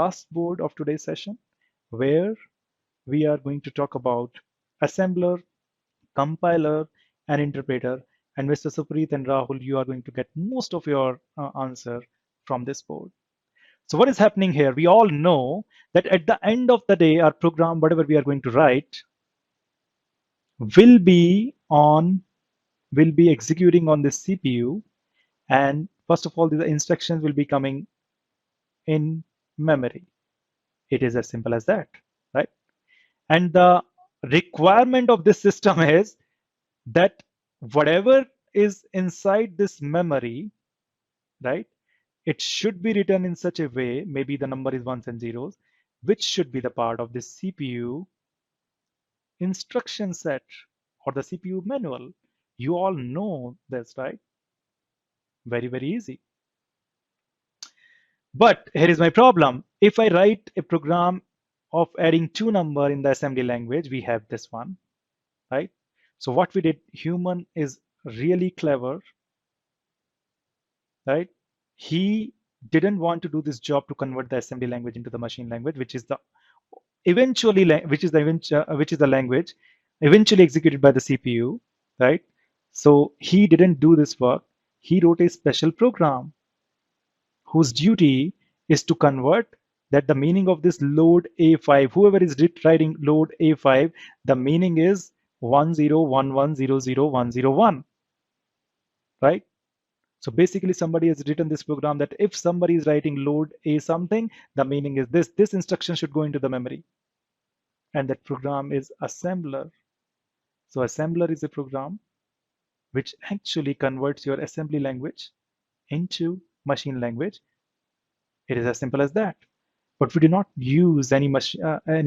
last board of today's session, where we are going to talk about assembler, compiler, and interpreter. And Mr. Supreet and Rahul, you are going to get most of your answer from this board. So what is happening here? We all know that at the end of the day, our program, whatever we are going to write, will be executing on the CPU. And first of all, the instructions will be coming in memory. It is as simple as that, right? And the requirement of this system is that whatever is inside this memory, right, it should be written in such a way, maybe the number is ones and zeros, which should be the part of the CPU instruction set or the CPU manual. You all know this, right? Very, very easy. But here is my problem. If I write a program of adding two number in the assembly language, we have this one, right? So what we did, human is really clever, right? He didn't want to do this job to convert the assembly language into the machine language, which is the language eventually executed by the CPU, right? So he didn't do this work. He wrote a special program whose duty is to convert that the meaning of this load A5, whoever is writing load A5, the meaning is 1011000101, right? So basically somebody has written this program that if somebody is writing load A something, the meaning is this instruction should go into the memory. And that program is assembler. So assembler is a program which actually converts your assembly language into machine language. It is as simple as that. But we do not use any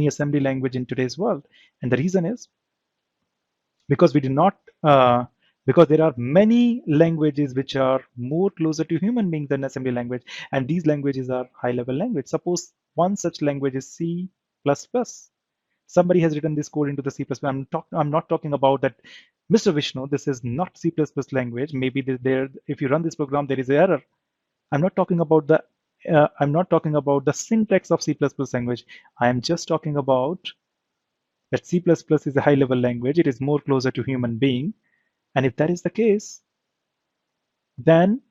assembly language in today's world. And the reason is because we do not, because there are many languages which are more closer to human beings than assembly language. And these languages are high-level language. Suppose one such language is C++. Somebody has written this code into the C++. I'm not talking about that, Mr. Vishnu, this is not C++ language. Maybe if you run this program, there is an error. I'm not talking about the syntax of C++ language. I am just talking about that C++ is a high-level language. It is more closer to human being. And if that is the case, then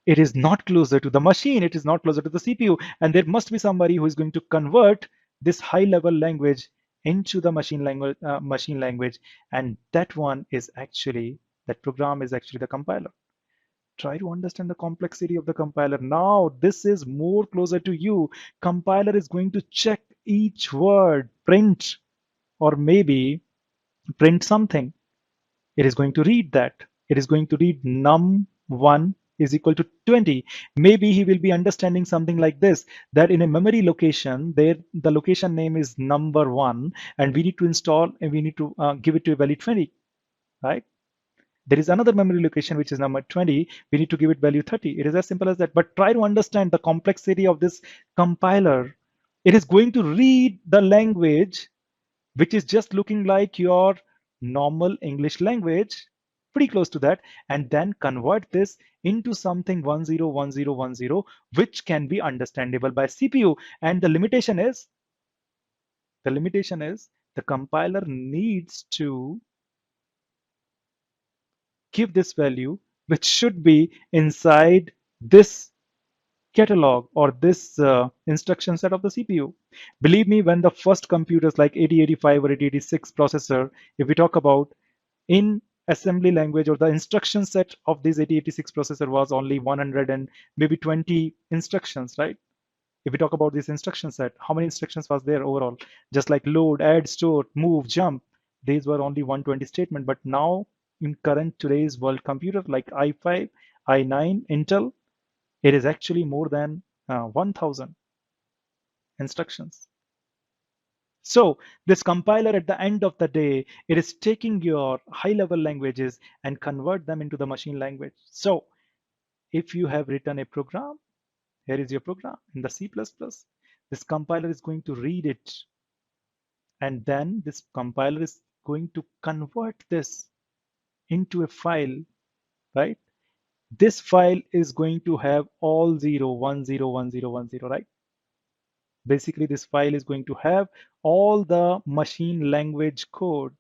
it is not closer to the machine. It is not closer to the CPU. And there must be somebody who is going to convert this high-level language into the machine language. And that program is actually the compiler. Try to understand the complexity of the compiler. Now, this is more closer to you. Compiler is going to check each word, print, or maybe print something. It is going to read that. It is going to read num1 is equal to 20. Maybe he will be understanding something like this, that in a memory location, the location name is number 1, and we need to install and we need to give it to a value 20, right? There is another memory location which is number 20. We need to give it value 30. It is as simple as that. But try to understand the complexity of this compiler. It is going to read the language which is just looking like your normal English language, pretty close to that, and then convert this into something 101010, which can be understandable by CPU. And the limitation is the compiler needs to give this value, which should be inside this catalog or this instruction set of the CPU. Believe me, when the first computers like 8085 or 8086 processor, if we talk about in assembly language, or the instruction set of this 8086 processor was only 100 and maybe 20 instructions, right? If we talk about this instruction set, how many instructions was there overall? Just like load, add, store, move, jump, these were only 120 statement. But now in current today's world computer like i5, i9, Intel, it is actually more than 1000 instructions. So this compiler, at the end of the day, it is taking your high-level languages and convert them into the machine language. So if you have written a program, here is your program in the C++. This compiler is going to read it. And then this compiler is going to convert this into a file, right? This file is going to have all 0, 1, 0, 1, 0, 1, 0, right? Basically, this file is going to have all the machine language code,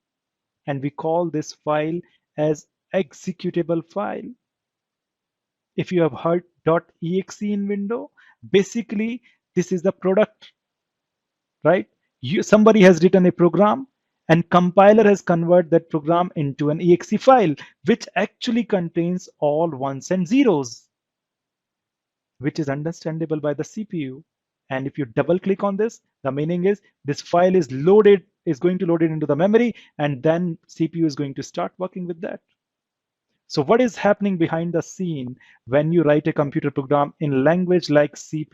and we call this file as executable file. If you have heard .exe in window, basically this is the product, right? Somebody has written a program and compiler has converted that program into an exe file, which actually contains all ones and zeros, which is understandable by the CPU. And if you double click on this, the meaning is this file is going to load it into the memory, and then CPU is going to start working with that. So what is happening behind the scene when you write a computer program in language like C++?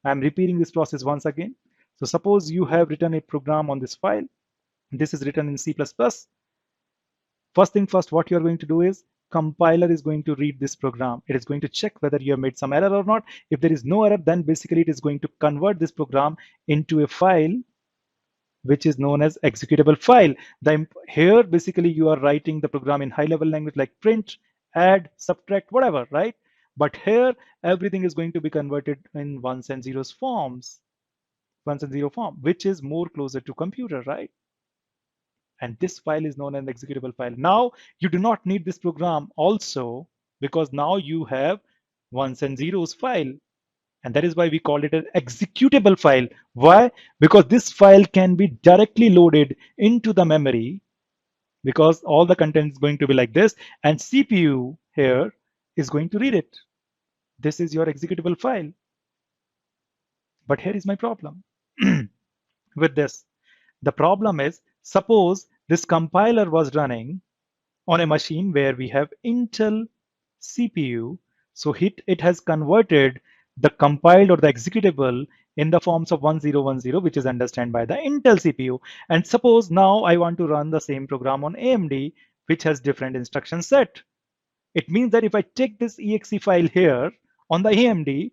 I'm repeating this process once again. So suppose you have written a program on this file. This is written in C++. First thing first, what you're going to do is compiler is going to read this program. It is going to check whether you have made some error or not. If there is no error, then basically it is going to convert this program into a file which is known as executable file. Here, basically, you are writing the program in high-level language like print, add, subtract, whatever, right? But here, everything is going to be converted in ones and zeros forms, ones and zero form, which is more closer to computer, right? And this file is known as an executable file. Now, you do not need this program also, because now you have ones and zeros file. And that is why we call it an executable file. Why? Because this file can be directly loaded into the memory, because all the content is going to be like this, and CPU here is going to read it. This is your executable file. But here is my problem with this. The problem is, suppose this compiler was running on a machine where we have Intel CPU. So it has converted the compiled or the executable in the forms of 1010, which is understood by the Intel CPU. And suppose now I want to run the same program on AMD, which has different instruction set. It means that if I take this exe file here on the AMD,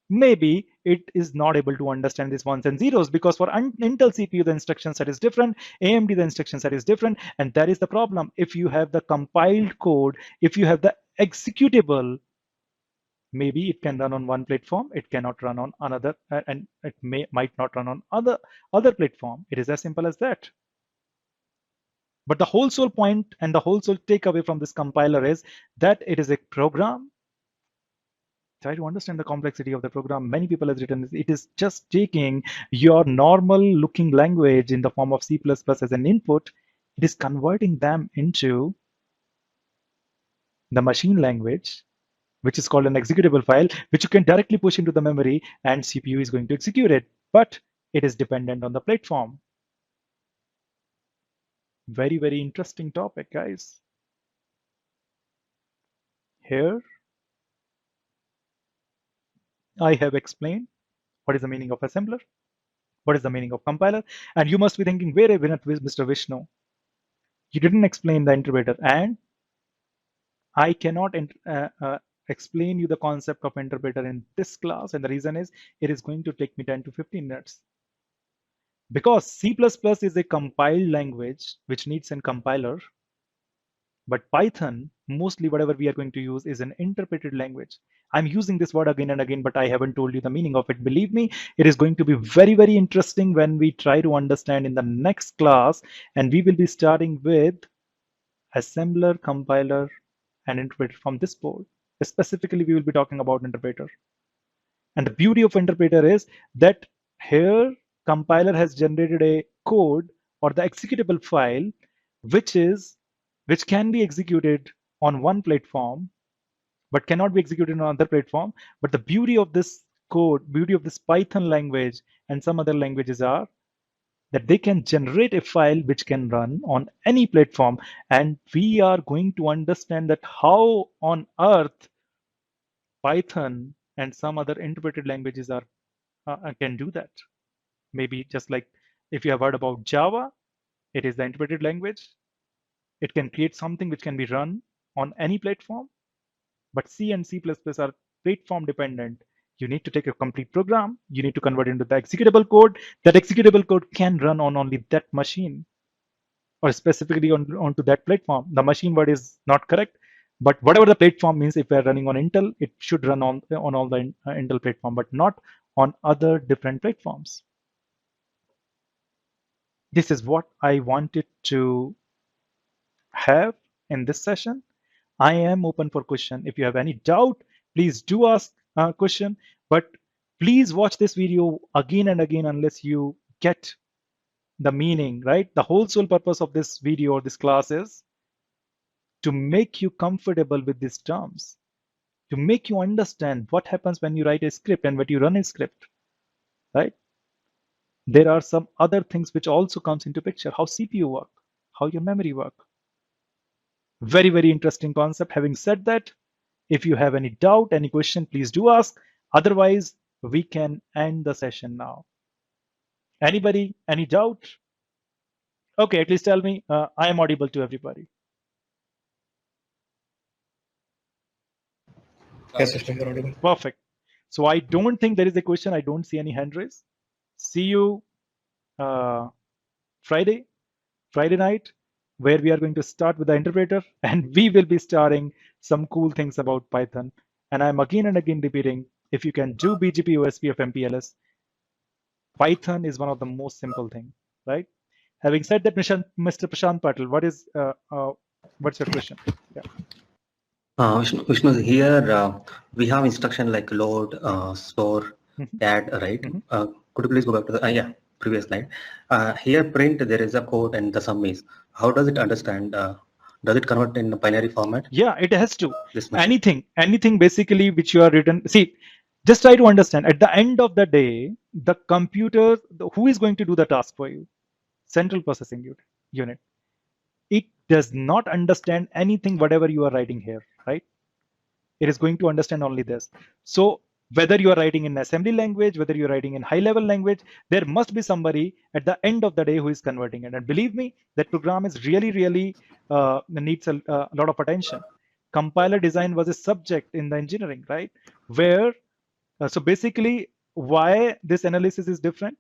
maybe it is not able to understand these ones and zeros, because for Intel CPU, the instruction set is different, AMD, the instruction set is different, and that is the problem. If you have the compiled code, if you have the executable, maybe it can run on one platform, it cannot run on another, and it might not run on other platform. It is as simple as that. But the whole sole point and the whole sole takeaway from this compiler is that it is a program. Try to understand the complexity of the program. Many people have written this. It is just taking your normal looking language in the form of C++ as an input. It is converting them into the machine language, which is called an executable file, which you can directly push into the memory, and CPU is going to execute it. But it is dependent on the platform. Very, very interesting topic, guys. Here, I have explained what is the meaning of assembler, what is the meaning of compiler, and you must be thinking, where is Mr. Vishnu? You didn't explain the interpreter, and I cannot explain you the concept of interpreter in this class, and the reason is it is going to take me 10 to 15 minutes. Because C++ is a compiled language which needs a compiler, but Python, mostly whatever we are going to use is an interpreted language. I'm using this word again and again, but I haven't told you the meaning of it. Believe me, it is going to be very, very interesting when we try to understand in the next class, and we will be starting with assembler, compiler, and interpreter from this board. Specifically, we will be talking about interpreter. And the beauty of interpreter is that here compiler has generated a code or the executable file which can be executed on one platform but cannot be executed on another platform. But the beauty of this code, beauty of this Python language and some other languages are that they can generate a file which can run on any platform. And we are going to understand that how on earth Python and some other interpreted languages can do that. Maybe just like if you have heard about Java, it is the interpreted language. It can create something which can be run on any platform. But C and C++ are platform dependent. You need to take a complete program. You need to convert it into the executable code. That executable code can run on only that machine or specifically onto that platform. The machine word is not correct, but whatever the platform means, if we are running on Intel, it should run on all the Intel platform, but not on other different platforms. This is what I wanted to have in this session. I am open for question. If you have any doubt, please do ask a question, but please watch this video again and again unless you get the meaning, right? The whole sole purpose of this video or this class is to make you comfortable with these terms, to make you understand what happens when you write a script and when you run a script, right? There are some other things which also comes into picture, how CPU work, how your memory work. Very, very interesting concept. Having said that, if you have any doubt, any question, please do ask. Otherwise, we can end the session now. Anybody, any doubt? Okay, at least tell me I am audible to everybody. Yes, Vishnu, you're audible. Perfect. So I don't think there is a question. I don't see any hand raise. See you Friday night, where we are going to start with the interpreter, and we will be starting some cool things about Python. And I'm again and again repeating, if you can do BGP OSP of MPLS, Python is one of the most simple thing, right? Having said that, Mr. Prashant Patel, what's your question? Yeah. Vishnu, here we have instruction like load, store, add, right? Could you please go back to the previous slide? Here print, there is a code and the sum is. How does it understand? Does it convert in a binary format? Yeah, it has to. Anything basically which you are written. See, just try to understand. At the end of the day, the computer, who is going to do the task for you? Central processing unit. It does not understand anything whatever you are writing here, right? It is going to understand only this. So whether you are writing in assembly language, whether you're writing in high level language, there must be somebody at the end of the day who is converting it. And believe me, that program is really needs a lot of attention. Compiler design was a subject in the engineering, right? Where, so basically why this analysis is different,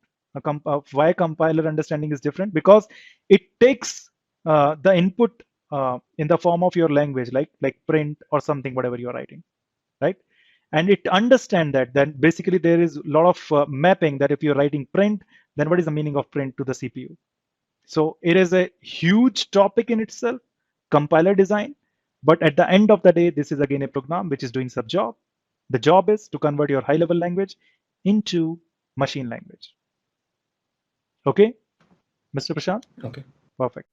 why compiler understanding is different, because it takes the input in the form of your language, like print or something, whatever you are writing, right? And it understand that then basically there is a lot of mapping, that if you're writing print, then what is the meaning of print to the CPU? So it is a huge topic in itself, compiler design. But at the end of the day, this is again a program which is doing some job. The job is to convert your high level language into machine language. Okay, Mr. Prashant? Okay. Perfect.